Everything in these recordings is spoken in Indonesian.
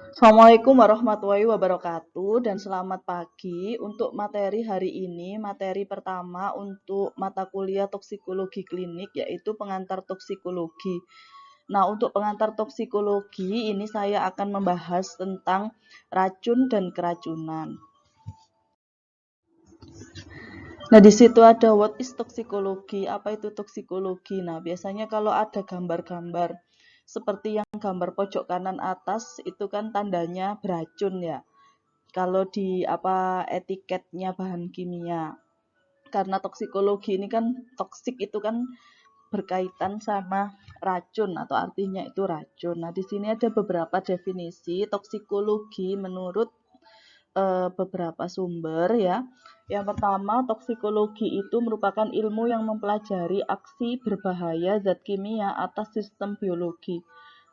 Assalamualaikum warahmatullahi wabarakatuh dan selamat pagi. Untuk materi hari ini, materi pertama untuk mata kuliah toksikologi klinik yaitu pengantar toksikologi. Nah, untuk pengantar toksikologi ini saya akan membahas tentang racun dan keracunan. Nah, di situ ada what is toksikologi, apa itu toksikologi. Nah, biasanya kalau ada gambar-gambar seperti yang gambar pojok kanan atas itu kan tandanya beracun ya. Kalau di etiketnya bahan kimia. Karena toksikologi ini kan toksik itu kan berkaitan sama racun atau artinya itu racun. Nah, di sini ada beberapa definisi toksikologi menurut beberapa sumber ya. Yang pertama, toksikologi itu merupakan ilmu yang mempelajari aksi berbahaya zat kimia atas sistem biologi.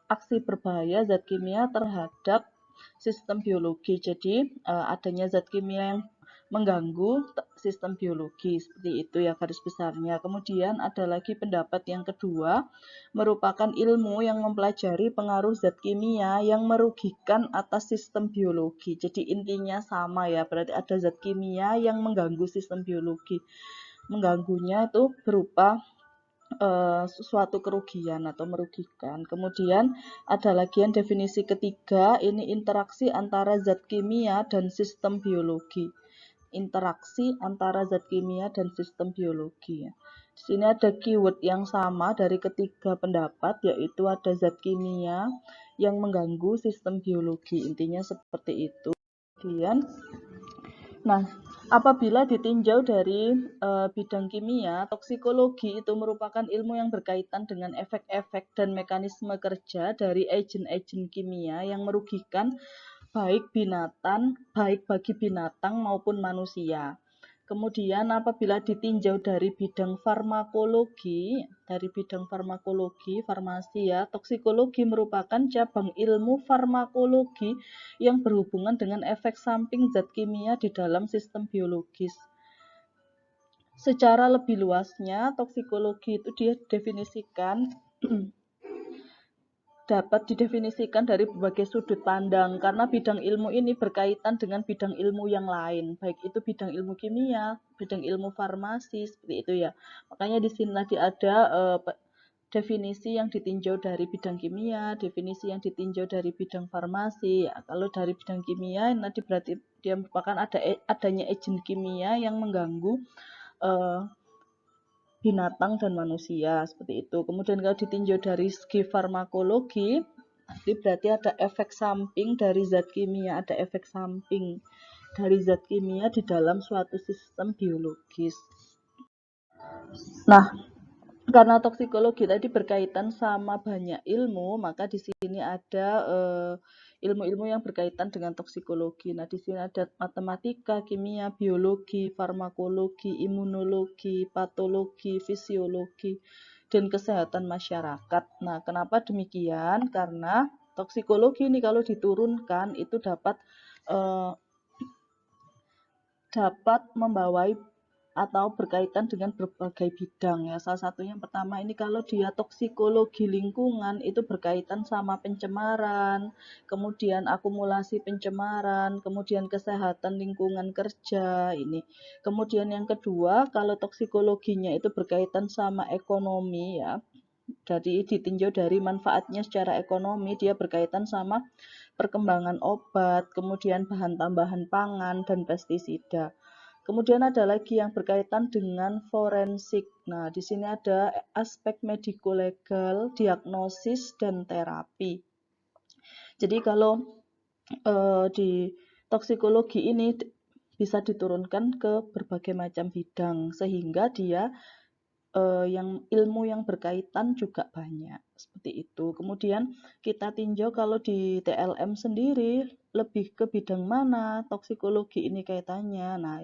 Aksi berbahaya zat kimia terhadap sistem biologi. Jadi adanya zat kimia yang mengganggu sistem biologi seperti itu ya garis besarnya. Kemudian ada lagi pendapat yang kedua, merupakan ilmu yang mempelajari pengaruh zat kimia yang merugikan atas sistem biologi. Jadi intinya sama ya, berarti ada zat kimia yang mengganggu sistem biologi. Mengganggunya itu berupa sesuatu kerugian atau merugikan. Kemudian ada lagi yang definisi ketiga, ini interaksi antara zat kimia dan sistem biologi. Interaksi antara zat kimia dan sistem biologi. Di sini ada keyword yang sama dari ketiga pendapat, yaitu ada zat kimia yang mengganggu sistem biologi. Intinya seperti itu. Kemudian, nah, apabila ditinjau dari bidang kimia, toksikologi itu merupakan ilmu yang berkaitan dengan efek-efek dan mekanisme kerja dari agen-agen kimia yang merugikan baik bagi binatang maupun manusia. Kemudian apabila ditinjau dari bidang farmakologi, farmasi ya, toksikologi merupakan cabang ilmu farmakologi yang berhubungan dengan efek samping zat kimia di dalam sistem biologis. Secara lebih luasnya, toksikologi itu dapat didefinisikan dari berbagai sudut pandang karena bidang ilmu ini berkaitan dengan bidang ilmu yang lain, baik itu bidang ilmu kimia, bidang ilmu farmasi, seperti itu ya. Makanya di sini tadi ada definisi yang ditinjau dari bidang kimia, definisi yang ditinjau dari bidang farmasi. Ya, kalau dari bidang kimia nanti berarti dia merupakan adanya agen kimia yang mengganggu binatang dan manusia seperti itu. Kemudian kalau ditinjau dari segi farmakologi, nanti berarti ada efek samping dari zat kimia, ada efek samping dari zat kimia di dalam suatu sistem biologis. Nah, karena toksikologi tadi berkaitan sama banyak ilmu, maka di sini ada ilmu-ilmu yang berkaitan dengan toksikologi. Nah, di sini ada matematika, kimia, biologi, farmakologi, imunologi, patologi, fisiologi, dan kesehatan masyarakat. Nah, kenapa demikian? Karena toksikologi ini kalau diturunkan itu dapat membawai atau berkaitan dengan berbagai bidang ya. Salah satunya yang pertama ini kalau dia toksikologi lingkungan itu berkaitan sama pencemaran, kemudian akumulasi pencemaran, kemudian kesehatan lingkungan kerja ini. Kemudian yang kedua, kalau toksikologinya itu berkaitan sama ekonomi ya. Jadi ditinjau dari manfaatnya secara ekonomi, dia berkaitan sama perkembangan obat, kemudian bahan tambahan pangan dan pestisida. Kemudian ada lagi yang berkaitan dengan forensik. Nah, di sini ada aspek mediko-legal, diagnosis, dan terapi. Jadi kalau di toksikologi ini bisa diturunkan ke berbagai macam bidang, sehingga dia yang ilmu yang berkaitan juga banyak, seperti itu. Kemudian kita tinjau kalau di TLM sendiri lebih ke bidang mana toksikologi ini kaitannya. Nah,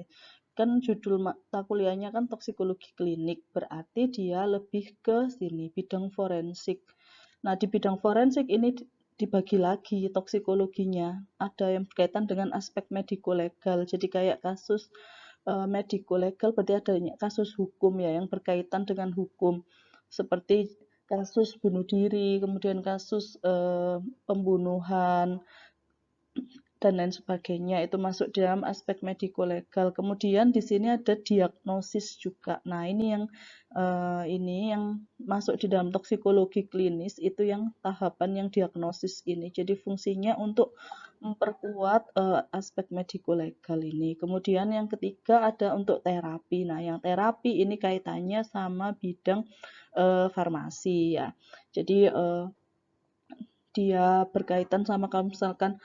kan judul mata kuliahnya kan toksikologi klinik, berarti dia lebih ke sini bidang forensik. Nah, di bidang forensik ini dibagi lagi toksikologinya. Ada yang berkaitan dengan aspek mediko-legal. Jadi kayak kasus mediko-legal berarti adanya kasus hukum ya yang berkaitan dengan hukum. Seperti kasus bunuh diri, kemudian kasus pembunuhan, dan lain sebagainya, itu masuk dalam aspek mediko-legal. Kemudian di sini ada diagnosis juga. Nah, ini yang masuk di dalam toksikologi klinis, itu yang tahapan yang diagnosis ini. Jadi fungsinya untuk memperkuat aspek mediko-legal ini. Kemudian yang ketiga ada untuk terapi. Nah, yang terapi ini kaitannya sama bidang farmasi ya. Jadi dia berkaitan sama kalau misalkan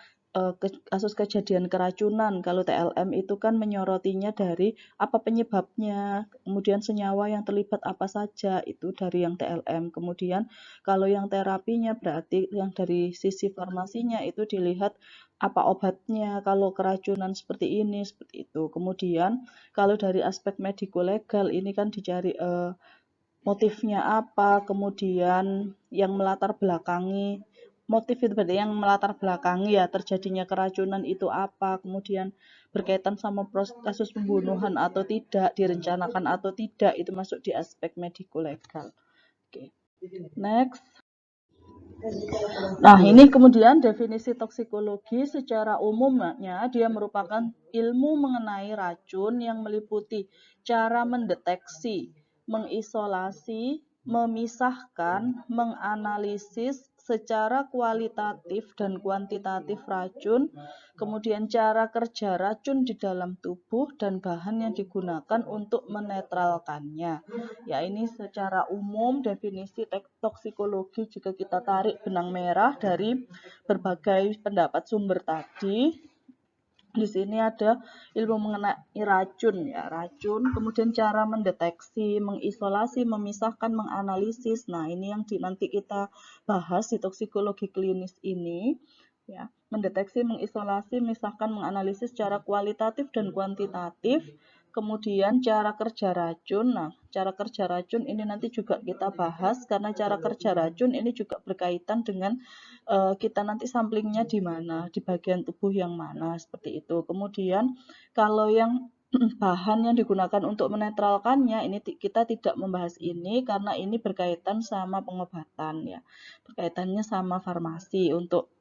kasus kejadian keracunan. Kalau TLM itu kan menyorotinya dari apa penyebabnya, kemudian senyawa yang terlibat apa saja, itu dari yang TLM. Kemudian kalau yang terapinya berarti yang dari sisi farmasinya itu dilihat apa obatnya, kalau keracunan seperti ini, seperti itu. Kemudian kalau dari aspek mediko-legal ini kan dicari motifnya apa, kemudian yang melatar belakangi motif itu berarti yang melatar belakangi ya terjadinya keracunan itu apa, kemudian berkaitan sama kasus pembunuhan atau tidak, direncanakan atau tidak, itu masuk di aspek mediko-legal. Oke. Next. Nah, ini kemudian definisi toksikologi secara umumnya dia merupakan ilmu mengenai racun yang meliputi cara mendeteksi, mengisolasi, memisahkan, menganalisis secara kualitatif dan kuantitatif racun, kemudian cara kerja racun di dalam tubuh dan bahan yang digunakan untuk menetralkannya. Ya, ini secara umum definisi toksikologi jika kita tarik benang merah dari berbagai pendapat sumber tadi. Di sini ada ilmu mengenai racun ya, racun, kemudian cara mendeteksi, mengisolasi, memisahkan, menganalisis. Nah, ini yang nanti kita bahas di toksikologi klinis ini ya. Mendeteksi, mengisolasi, memisahkan, menganalisis secara kualitatif dan kuantitatif. Kemudian cara kerja racun. Nah, cara kerja racun ini nanti juga kita bahas karena cara kerja racun ini juga berkaitan dengan kita nanti samplingnya di mana, di bagian tubuh yang mana, seperti itu. Kemudian kalau yang bahan yang digunakan untuk menetralkannya ini kita tidak membahas ini karena ini berkaitan sama pengobatan ya, berkaitannya sama farmasi untuk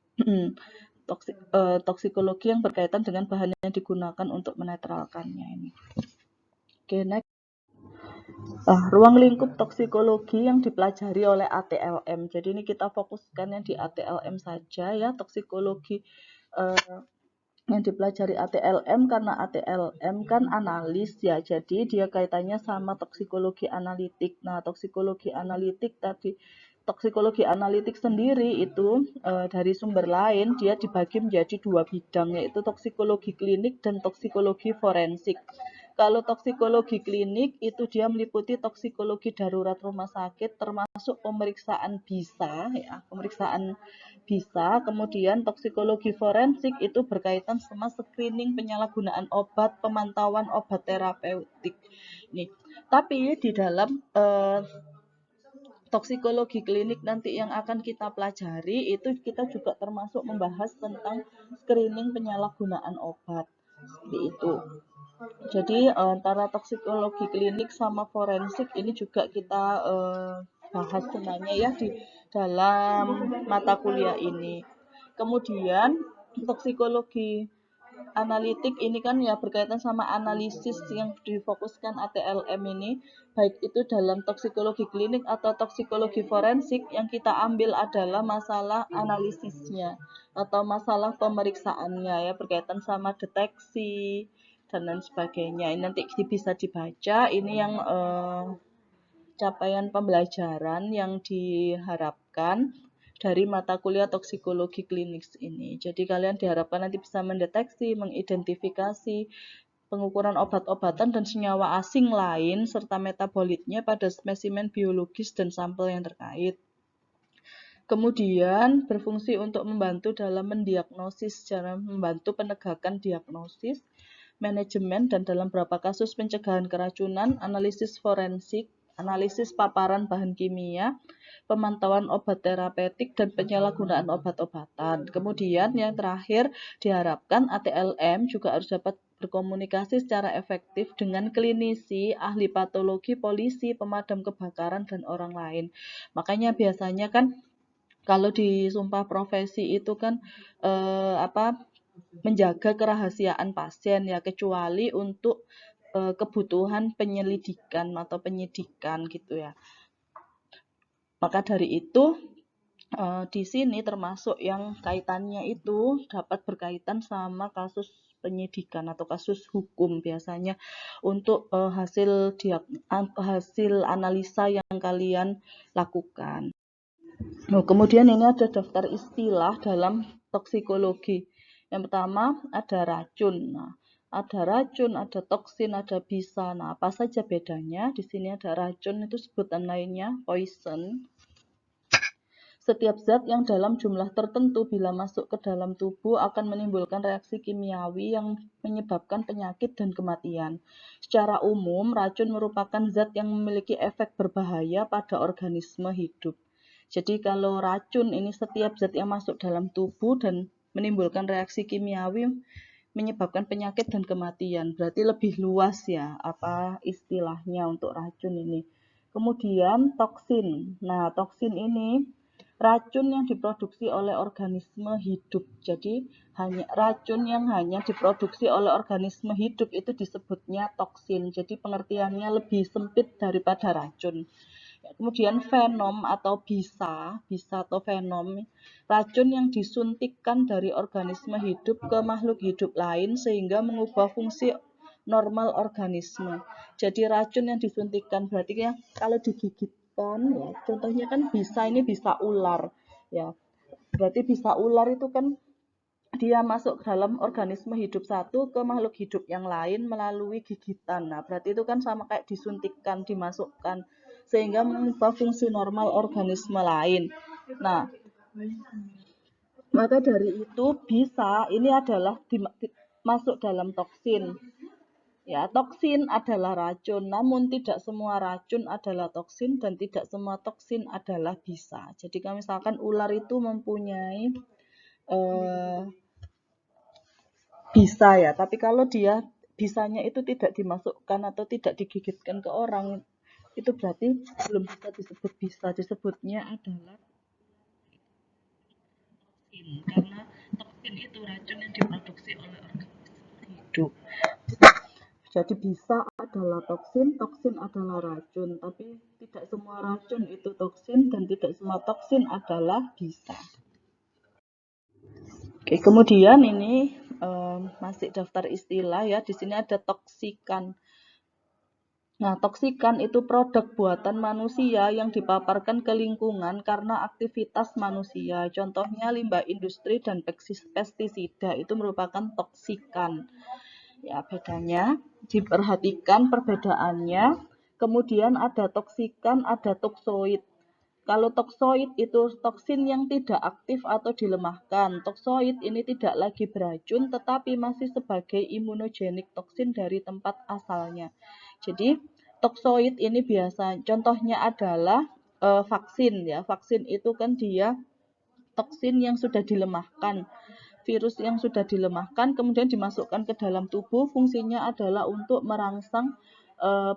toksikologi yang berkaitan dengan bahan yang digunakan untuk menetralkannya ini. Oke, next. Ruang lingkup toksikologi yang dipelajari oleh ATLM. Jadi ini kita fokuskan yang di ATLM saja ya, toksikologi yang dipelajari ATLM karena ATLM kan analis ya, jadi dia kaitannya sama toksikologi analitik. Nah, toksikologi analitik sendiri itu dari sumber lain dia dibagi menjadi dua bidang, yaitu toksikologi klinik dan toksikologi forensik. Kalau toksikologi klinik itu dia meliputi toksikologi darurat rumah sakit termasuk pemeriksaan bisa, kemudian toksikologi forensik itu berkaitan sama screening penyalahgunaan obat, pemantauan obat terapeutik. Nih, tapi di dalam toksikologi klinik nanti yang akan kita pelajari itu kita juga termasuk membahas tentang screening penyalahgunaan obat. Seperti itu. Jadi antara toksikologi klinik sama forensik ini juga kita bahas sebenarnya ya di dalam mata kuliah ini. Kemudian toksikologi analitik ini kan ya berkaitan sama analisis yang difokuskan ATLM ini, baik itu dalam toksikologi klinik atau toksikologi forensik, yang kita ambil adalah masalah analisisnya atau masalah pemeriksaannya ya, berkaitan sama deteksi dan lain sebagainya. Ini nanti bisa dibaca, ini yang capaian pembelajaran yang diharapkan dari mata kuliah toksikologi klinis ini. Jadi kalian diharapkan nanti bisa mendeteksi, mengidentifikasi pengukuran obat-obatan dan senyawa asing lain serta metabolitnya pada spesimen biologis dan sampel yang terkait. Kemudian berfungsi untuk membantu dalam mendiagnosis, cara membantu penegakan diagnosis, manajemen, dan dalam beberapa kasus pencegahan keracunan, analisis forensik, analisis paparan bahan kimia, pemantauan obat terapeutik, dan penyalahgunaan obat-obatan. Kemudian yang terakhir diharapkan ATLM juga harus dapat berkomunikasi secara efektif dengan klinisi, ahli patologi, polisi, pemadam kebakaran, dan orang lain. Makanya biasanya kan kalau di sumpah profesi itu kan menjaga kerahasiaan pasien ya, kecuali untuk kebutuhan penyelidikan atau penyidikan gitu ya. Maka dari itu di sini termasuk yang kaitannya itu dapat berkaitan sama kasus penyidikan atau kasus hukum biasanya untuk hasil analisa yang kalian lakukan. Nah, kemudian ini ada daftar istilah dalam toksikologi. Yang pertama ada racun. Nah, ada racun, ada toksin, ada bisa. Nah, apa saja bedanya? Di sini ada racun, itu sebutan lainnya poison. Setiap zat yang dalam jumlah tertentu bila masuk ke dalam tubuh akan menimbulkan reaksi kimiawi yang menyebabkan penyakit dan kematian. Secara umum, racun merupakan zat yang memiliki efek berbahaya pada organisme hidup. Jadi kalau racun ini setiap zat yang masuk dalam tubuh dan menimbulkan reaksi kimiawi menyebabkan penyakit dan kematian. Berarti lebih luas ya apa istilahnya untuk racun ini. Kemudian toksin. Nah, toksin ini racun yang diproduksi oleh organisme hidup. Jadi hanya racun yang hanya diproduksi oleh organisme hidup itu disebutnya toksin. Jadi pengertiannya lebih sempit daripada racun. Kemudian venom atau bisa atau venom, racun yang disuntikkan dari organisme hidup ke makhluk hidup lain sehingga mengubah fungsi normal organisme. Jadi racun yang disuntikkan berarti ya kalau digigitkan ya, contohnya kan bisa ini bisa ular ya. Berarti bisa ular itu kan dia masuk ke dalam organisme hidup satu ke makhluk hidup yang lain melalui gigitan. Nah, berarti itu kan sama kayak disuntikkan, dimasukkan sehingga mengubah fungsi normal organisme lain. Nah, maka dari itu bisa ini adalah masuk dalam toksin. Ya, toksin adalah racun, namun tidak semua racun adalah toksin dan tidak semua toksin adalah bisa. Jadi kalau misalkan ular itu mempunyai bisa ya, tapi kalau dia bisanya itu tidak dimasukkan atau tidak digigitkan ke orang, itu berarti belum bisa disebut bisa, disebutnya adalah toksin, karena toksin itu racun yang diproduksi oleh organisme hidup. Jadi bisa adalah toksin, toksin adalah racun, tapi tidak semua racun itu toksin dan tidak semua toksin adalah bisa. Oke, kemudian ini masih daftar istilah ya. Di sini ada toksikan. Nah, toksikan itu produk buatan manusia yang dipaparkan ke lingkungan karena aktivitas manusia. Contohnya limbah industri dan pestisida itu merupakan toksikan. Ya, bedanya diperhatikan perbedaannya. Kemudian ada toksikan, ada toksoid. Kalau toksoid itu toksin yang tidak aktif atau dilemahkan. Toksoid ini tidak lagi beracun tetapi masih sebagai imunogenik toksin dari tempat asalnya. Jadi toksoid ini biasa contohnya adalah vaksin ya. Vaksin itu kan dia toksin yang sudah dilemahkan. Virus yang sudah dilemahkan kemudian dimasukkan ke dalam tubuh, fungsinya adalah untuk merangsang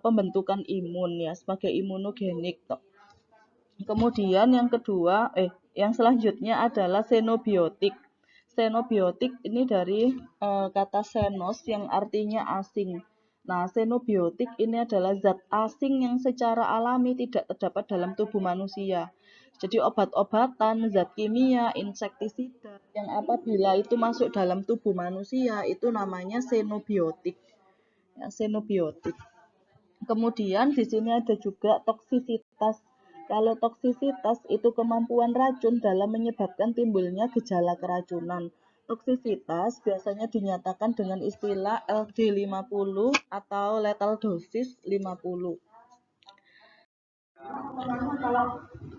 pembentukan imun ya sebagai imunogenik. Kemudian yang kedua, yang selanjutnya adalah xenobiotik. Xenobiotik ini dari kata xenos yang artinya asing. Nah, xenobiotik ini adalah zat asing yang secara alami tidak terdapat dalam tubuh manusia. Jadi obat-obatan, zat kimia, insektisida yang apabila itu masuk dalam tubuh manusia itu namanya xenobiotik. Ya, xenobiotik. Kemudian di sini ada juga toksisitas. Kalau toksisitas itu kemampuan racun dalam menyebabkan timbulnya gejala keracunan. Toksisitas biasanya dinyatakan dengan istilah LD50 atau lethal dosis 50.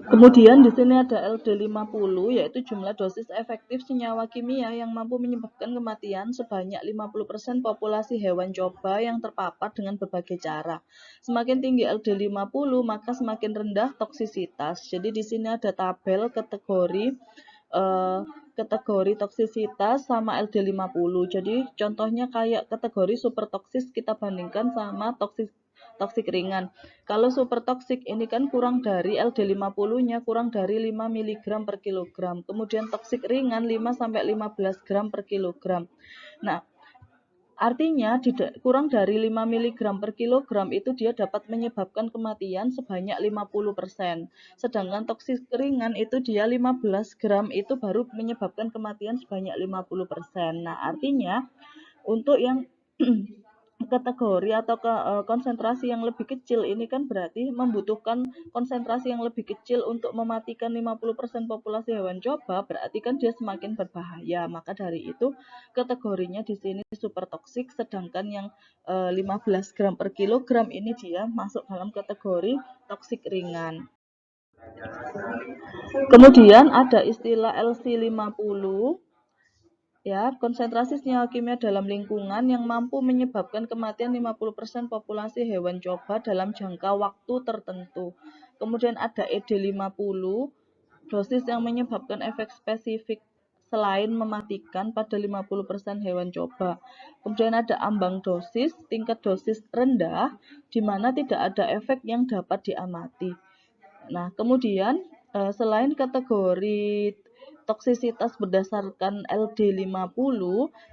Kemudian di sini ada LD50 yaitu jumlah dosis efektif senyawa kimia yang mampu menyebabkan kematian sebanyak 50% populasi hewan coba yang terpapar dengan berbagai cara. Semakin tinggi LD50 maka semakin rendah toksisitas. Jadi di sini ada tabel kategori toksisitas sama LD50. Jadi contohnya kayak kategori super toksis kita bandingkan sama toksik ringan. Kalau super toksik ini kan kurang dari LD50-nya kurang dari 5 mg per kilogram. Kemudian toksik ringan 5 sampai 15 gram per kilogram. Nah, artinya kurang dari 5 mg per kilogram itu dia dapat menyebabkan kematian sebanyak 50%. Sedangkan toksik ringan itu dia 15 gram itu baru menyebabkan kematian sebanyak 50%. Nah, artinya untuk yang kategori atau konsentrasi yang lebih kecil ini kan berarti membutuhkan konsentrasi yang lebih kecil untuk mematikan 50% populasi hewan coba, berarti kan dia semakin berbahaya. Maka dari itu kategorinya di sini super toksik, sedangkan yang 15 gram per kilogram ini dia masuk dalam kategori toksik ringan. Kemudian ada istilah LC50. Ya, konsentrasi senyawa kimia dalam lingkungan yang mampu menyebabkan kematian 50% populasi hewan coba dalam jangka waktu tertentu. Kemudian ada ED50, dosis yang menyebabkan efek spesifik selain mematikan pada 50% hewan coba. Kemudian ada ambang dosis, tingkat dosis rendah, di mana tidak ada efek yang dapat diamati. Nah, kemudian selain kategori toksisitas berdasarkan LD50,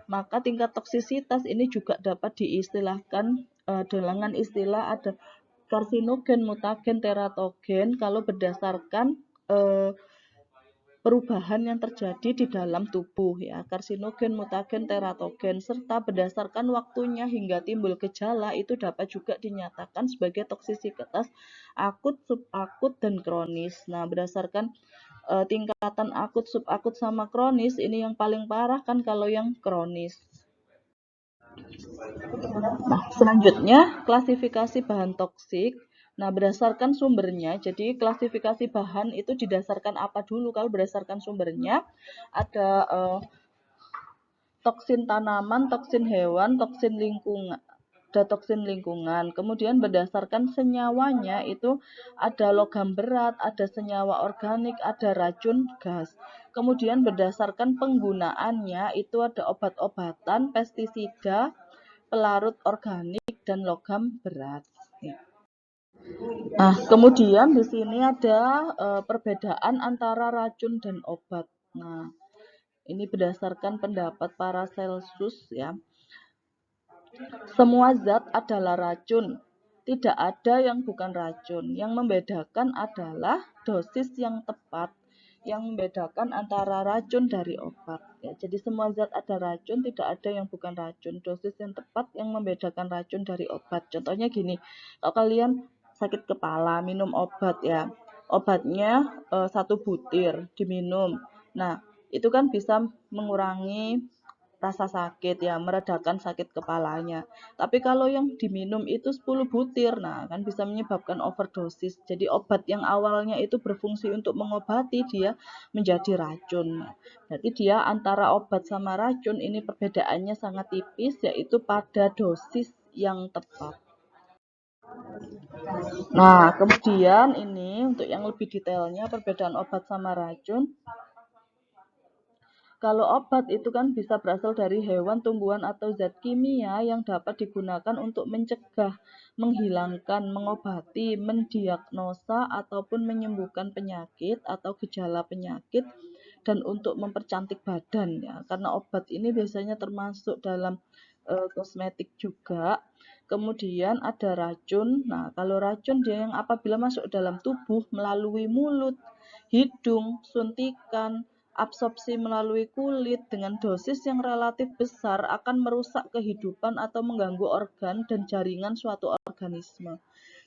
maka tingkat toksisitas ini juga dapat diistilahkan dengan istilah ada karsinogen, mutagen, teratogen kalau berdasarkan perubahan yang terjadi di dalam tubuh ya, karsinogen, mutagen, teratogen, serta berdasarkan waktunya hingga timbul gejala itu dapat juga dinyatakan sebagai toksisitas akut, subakut, dan kronis. Nah, berdasarkan tingkatan akut, subakut, sama kronis, ini yang paling parah kan kalau yang kronis. Nah, selanjutnya klasifikasi bahan toksik. Nah, berdasarkan sumbernya, jadi klasifikasi bahan itu didasarkan apa dulu? Kalau berdasarkan sumbernya, ada toksin tanaman, toksin hewan, toksin lingkungan. Ada toksin lingkungan. Kemudian berdasarkan senyawanya itu ada logam berat, ada senyawa organik, ada racun gas. Kemudian berdasarkan penggunaannya itu ada obat-obatan, pestisida, pelarut organik, dan logam berat. Nah, kemudian di sini ada perbedaan antara racun dan obat. Nah, ini berdasarkan pendapat Paracelsus ya. Semua zat adalah racun. Tidak ada yang bukan racun. Yang membedakan adalah dosis yang tepat. Yang membedakan antara racun dari obat. Ya, jadi semua zat ada racun, tidak ada yang bukan racun. Dosis yang tepat yang membedakan racun dari obat. Contohnya gini, kalau kalian sakit kepala, minum obat ya. Obatnya 1 butir diminum. Nah, itu kan bisa mengurangi rasa sakit ya, meredakan sakit kepalanya. Tapi kalau yang diminum itu 10 butir, nah kan bisa menyebabkan overdosis. Jadi obat yang awalnya itu berfungsi untuk mengobati dia menjadi racun. Jadi dia antara obat sama racun ini perbedaannya sangat tipis, yaitu pada dosis yang tepat. Nah, kemudian ini untuk yang lebih detailnya perbedaan obat sama racun. Kalau obat itu kan bisa berasal dari hewan, tumbuhan, atau zat kimia yang dapat digunakan untuk mencegah, menghilangkan, mengobati, mendiagnosa, ataupun menyembuhkan penyakit atau gejala penyakit, dan untuk mempercantik badan ya. Karena obat ini biasanya termasuk dalam kosmetik juga. Kemudian ada racun. Nah, kalau racun dia yang apabila masuk dalam tubuh melalui mulut, hidung, suntikan, absorpsi melalui kulit dengan dosis yang relatif besar akan merusak kehidupan atau mengganggu organ dan jaringan suatu organisme.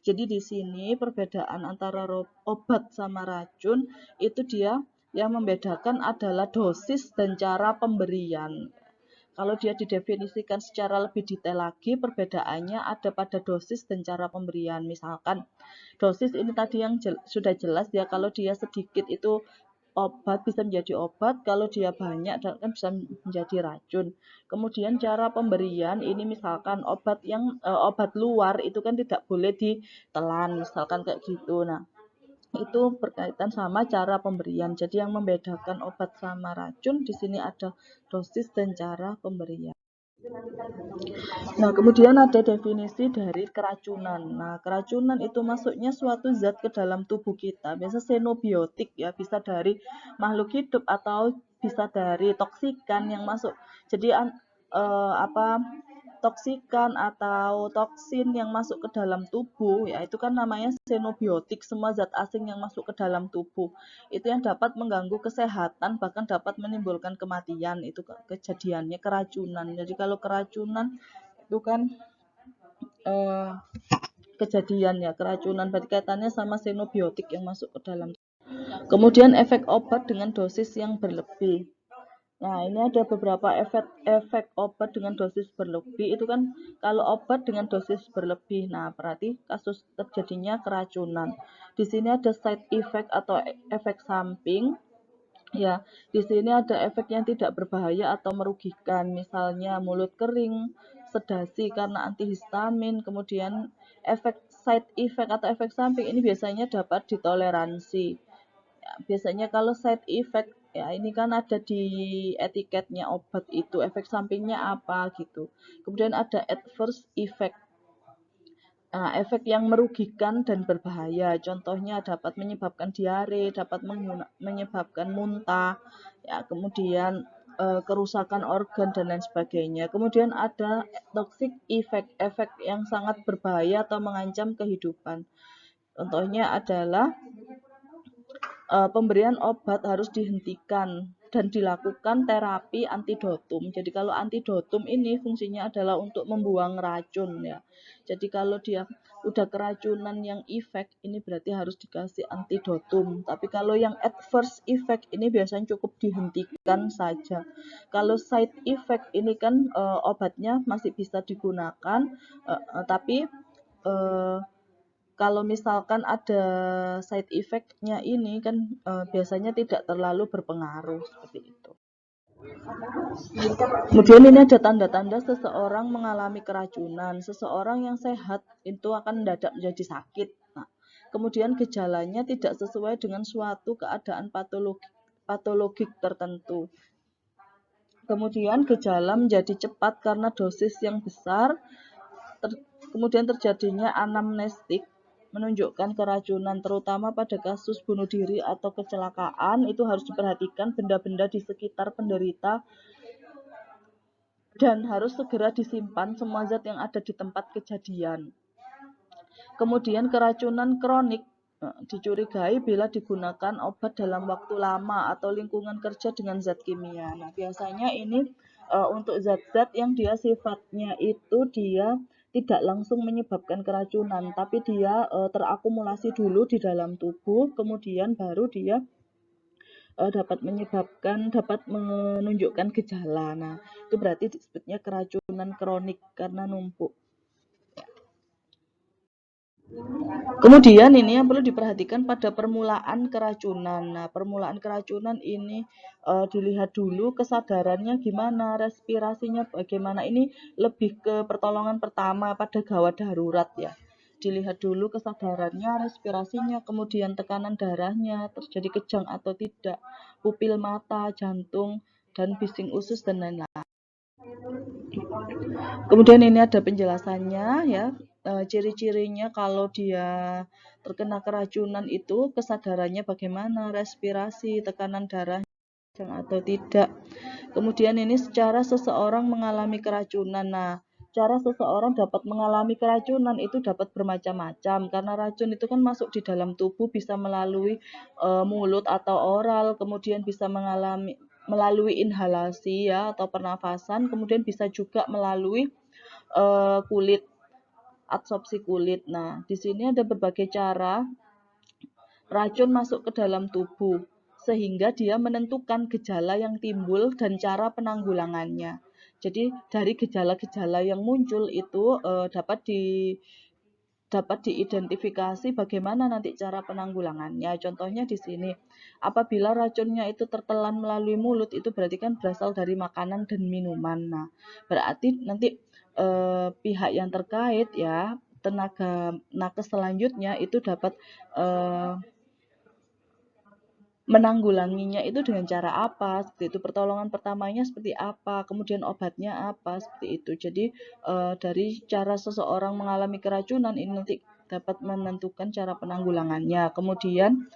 Jadi di sini perbedaan antara obat sama racun itu dia yang membedakan adalah dosis dan cara pemberian. Kalau dia didefinisikan secara lebih detail lagi, perbedaannya ada pada dosis dan cara pemberian. Misalkan dosis ini tadi yang sudah jelas ya, kalau dia sedikit itu obat bisa menjadi obat, kalau dia banyak kan bisa menjadi racun. Kemudian cara pemberian ini misalkan obat yang obat luar itu kan tidak boleh ditelan, misalkan kayak gitu. Nah, itu berkaitan sama cara pemberian. Jadi yang membedakan obat sama racun di sini ada dosis dan cara pemberian. Nah, kemudian ada definisi dari keracunan. Nah, keracunan itu masuknya suatu zat ke dalam tubuh kita. Biasa xenobiotik ya, bisa dari makhluk hidup atau bisa dari toksikan yang masuk. Jadi apa toksikan atau toksin yang masuk ke dalam tubuh, ya itu kan namanya xenobiotik, semua zat asing yang masuk ke dalam tubuh. Itu yang dapat mengganggu kesehatan, bahkan dapat menimbulkan kematian. Itu kejadiannya keracunan. Jadi kalau keracunan itu kan eh, kejadian ya keracunan, berarti kaitannya sama xenobiotik yang masuk ke dalam. Kemudian efek obat dengan dosis yang berlebih. Nah, ini ada beberapa efek obat dengan dosis berlebih. Itu kan kalau obat dengan dosis berlebih. Nah, berarti kasus terjadinya keracunan. Di sini ada side effect atau efek samping. Ya, di sini ada efek yang tidak berbahaya atau merugikan, misalnya mulut kering, sedasi karena antihistamin, kemudian efek side effect atau efek samping ini biasanya dapat ditoleransi. Ya, biasanya kalau side effect ya ini kan ada di etiketnya obat itu efek sampingnya apa gitu. Kemudian ada adverse effect. Nah, efek yang merugikan dan berbahaya, contohnya dapat menyebabkan diare, dapat menyebabkan muntah, ya, kemudian kerusakan organ dan lain sebagainya. Kemudian ada toxic effect, efek yang sangat berbahaya atau mengancam kehidupan. Contohnya adalah pemberian obat harus dihentikan dan dilakukan terapi antidotum. Jadi kalau antidotum ini fungsinya adalah untuk membuang racun ya. Jadi kalau dia udah keracunan yang efek ini berarti harus dikasih antidotum. Tapi kalau yang adverse effect ini biasanya cukup dihentikan saja. Kalau side effect ini kan obatnya masih bisa digunakan, tapi eh, kalau misalkan ada side effect-nya ini kan biasanya tidak terlalu berpengaruh seperti itu. Kemudian ini ada tanda-tanda seseorang mengalami keracunan. Seseorang yang sehat itu akan mendadak menjadi sakit. Nah, kemudian gejalanya tidak sesuai dengan suatu keadaan patologik tertentu. Kemudian gejala menjadi cepat karena dosis yang besar. Kemudian terjadinya anamnestik, menunjukkan keracunan, terutama pada kasus bunuh diri atau kecelakaan. Itu harus diperhatikan benda-benda di sekitar penderita dan harus segera disimpan semua zat yang ada di tempat kejadian. Kemudian keracunan kronik dicurigai bila digunakan obat dalam waktu lama atau lingkungan kerja dengan zat kimia. Nah, biasanya ini untuk zat-zat yang dia sifatnya itu dia tidak langsung menyebabkan keracunan, tapi dia terakumulasi dulu di dalam tubuh, kemudian baru dia dapat menunjukkan gejala. Nah, itu berarti disebutnya keracunan kronik karena numpuk. Kemudian ini yang perlu diperhatikan pada permulaan keracunan. Nah, permulaan keracunan ini dilihat dulu kesadarannya gimana, respirasinya bagaimana. Ini lebih ke pertolongan pertama pada gawat darurat ya. Dilihat dulu kesadarannya, respirasinya, kemudian tekanan darahnya, terjadi kejang atau tidak, pupil mata, jantung, dan bising usus dan lain-lain. Kemudian ini ada penjelasannya ya, ciri-cirinya kalau dia terkena keracunan itu kesadarannya bagaimana, respirasi, tekanan darah atau tidak. Kemudian ini secara seseorang mengalami keracunan. Nah, cara seseorang dapat mengalami keracunan itu dapat bermacam-macam karena racun itu kan masuk di dalam tubuh, bisa melalui mulut atau oral, kemudian bisa melalui inhalasi ya atau pernafasan, kemudian bisa juga melalui kulit, absorpsi kulit. Nah, di sini ada berbagai cara racun masuk ke dalam tubuh sehingga dia menentukan gejala yang timbul dan cara penanggulangannya. Jadi dari gejala-gejala yang muncul itu dapat diidentifikasi bagaimana nanti cara penanggulangannya. Contohnya di sini, apabila racunnya itu tertelan melalui mulut, itu berarti kan berasal dari makanan dan minuman. Nah, berarti nanti pihak yang terkait ya, tenaga nakes selanjutnya itu dapat menanggulanginya itu dengan cara apa, seperti itu. Pertolongan pertamanya seperti apa, kemudian obatnya apa, seperti itu. Jadi dari cara seseorang mengalami keracunan ini nanti dapat menentukan cara penanggulangannya. Kemudian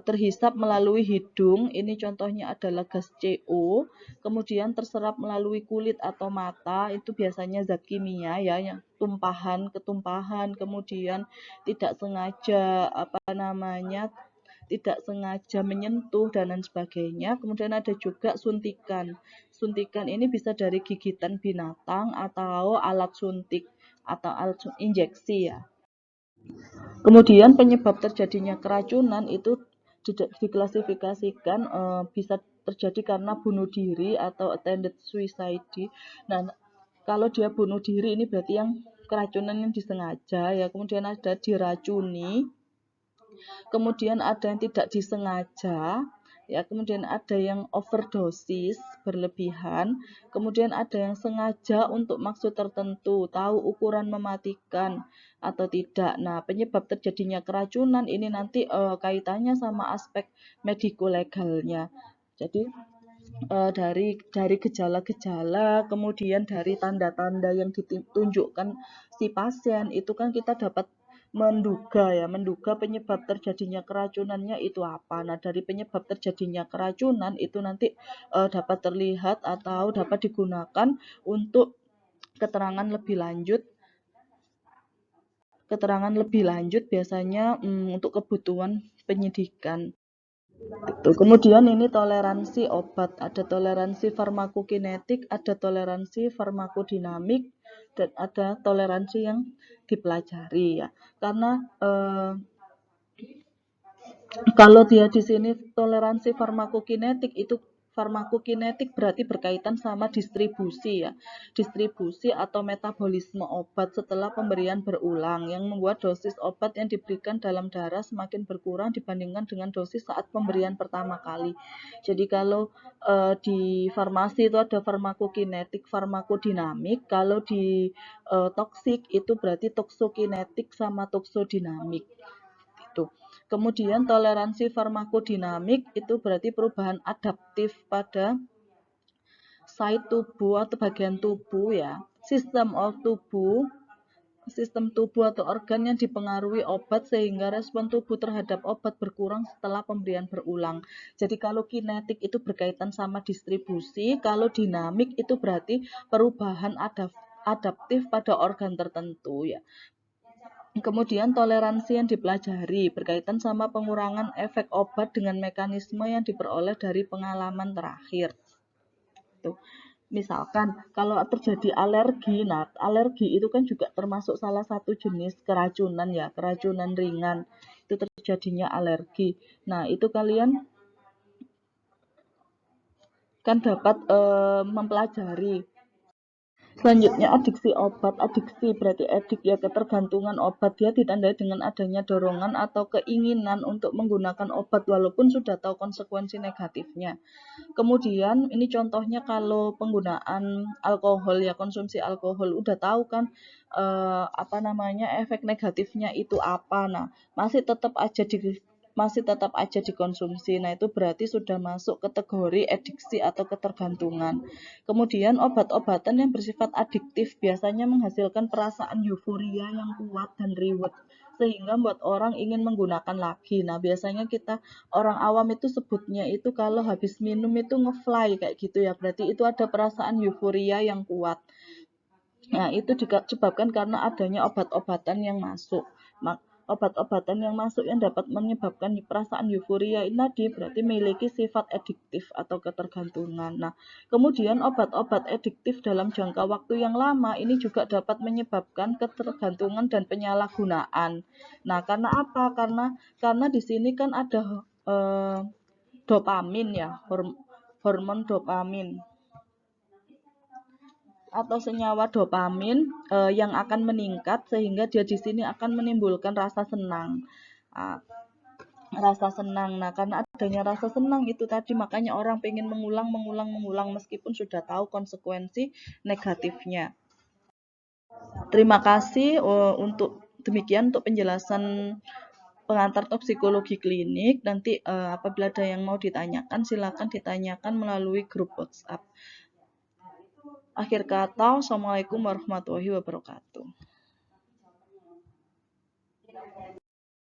terhisap melalui hidung, ini contohnya adalah gas CO. Kemudian terserap melalui kulit atau mata, itu biasanya zat kimia ya, yang ketumpahan, kemudian tidak sengaja tidak sengaja menyentuh dan lain sebagainya. Kemudian ada juga suntikan. Suntikan ini bisa dari gigitan binatang atau alat suntik atau alat injeksi ya. Kemudian penyebab terjadinya keracunan itu diklasifikasikan bisa terjadi karena bunuh diri atau attempted suicide. Nah, kalau dia bunuh diri ini berarti yang keracunan yang disengaja ya. Kemudian ada diracuni. Kemudian ada yang tidak disengaja, ya, kemudian ada yang overdosis berlebihan, kemudian ada yang sengaja untuk maksud tertentu, tahu ukuran mematikan atau tidak. Nah, penyebab terjadinya keracunan ini nanti kaitannya sama aspek mediko-legalnya. Jadi dari gejala-gejala, kemudian dari tanda-tanda yang ditunjukkan si pasien itu kan kita dapat menduga penyebab terjadinya keracunannya itu apa. Nah, dari penyebab terjadinya keracunan itu nanti dapat terlihat atau dapat digunakan untuk keterangan lebih lanjut biasanya untuk kebutuhan penyidikan. Kemudian ini toleransi obat, ada toleransi farmakokinetik, ada toleransi farmakodinamik, dan ada toleransi yang dipelajari ya. Karena kalau dia di sini toleransi farmakokinetik itu farmakokinetik berarti berkaitan sama distribusi ya. Distribusi atau metabolisme obat setelah pemberian berulang yang membuat dosis obat yang diberikan dalam darah semakin berkurang dibandingkan dengan dosis saat pemberian pertama kali. Jadi kalau di farmasi itu ada farmakokinetik, farmakodinamik. Kalau di toksik itu berarti toksokinetik sama toksodinamik. Itu. Kemudian toleransi farmakodinamik itu berarti perubahan adaptif pada site tubuh atau bagian tubuh ya. Sistem tubuh atau organ yang dipengaruhi obat sehingga respon tubuh terhadap obat berkurang setelah pemberian berulang. Jadi kalau kinetik itu berkaitan sama distribusi, kalau dinamik itu berarti perubahan adaptif pada organ tertentu ya. Kemudian toleransi yang dipelajari berkaitan sama pengurangan efek obat dengan mekanisme yang diperoleh dari pengalaman terakhir. Tuh. Misalkan kalau terjadi alergi, nah alergi itu kan juga termasuk salah satu jenis keracunan ya, keracunan ringan. Itu terjadinya alergi. Nah, itu kalian kan dapat mempelajari. Selanjutnya adiksi obat. Adiksi berarti edik ya, ketergantungan obat. Dia ditandai dengan adanya dorongan atau keinginan untuk menggunakan obat walaupun sudah tahu konsekuensi negatifnya. Kemudian ini contohnya kalau penggunaan alkohol ya, konsumsi alkohol udah tahu kan efek negatifnya itu apa. Nah, masih tetap aja dikonsumsi. Nah, itu berarti sudah masuk kategori adiksi atau ketergantungan. Kemudian obat-obatan yang bersifat adiktif biasanya menghasilkan perasaan euforia yang kuat dan reward sehingga membuat orang ingin menggunakan lagi. Nah, biasanya kita orang awam itu sebutnya itu kalau habis minum itu ngefly kayak gitu ya. Berarti itu ada perasaan euforia yang kuat. Nah, itu disebabkan karena adanya obat-obatan yang masuk. Obat-obatan yang masuk yang dapat menyebabkan perasaan euforia ini tadi berarti memiliki sifat adiktif atau ketergantungan. Nah, kemudian obat-obat adiktif dalam jangka waktu yang lama ini juga dapat menyebabkan ketergantungan dan penyalahgunaan. Nah, karena apa? Karena di sini kan ada dopamin ya, hormon dopamin atau senyawa dopamin yang akan meningkat sehingga dia di sini akan menimbulkan rasa senang. Nah, karena adanya rasa senang itu tadi makanya orang pengen mengulang meskipun sudah tahu konsekuensi negatifnya. Terima kasih untuk penjelasan pengantar toksikologi klinik. Nanti apabila ada yang mau ditanyakan, silakan ditanyakan melalui grup WhatsApp. Akhir kata, Assalamualaikum warahmatullahi wabarakatuh.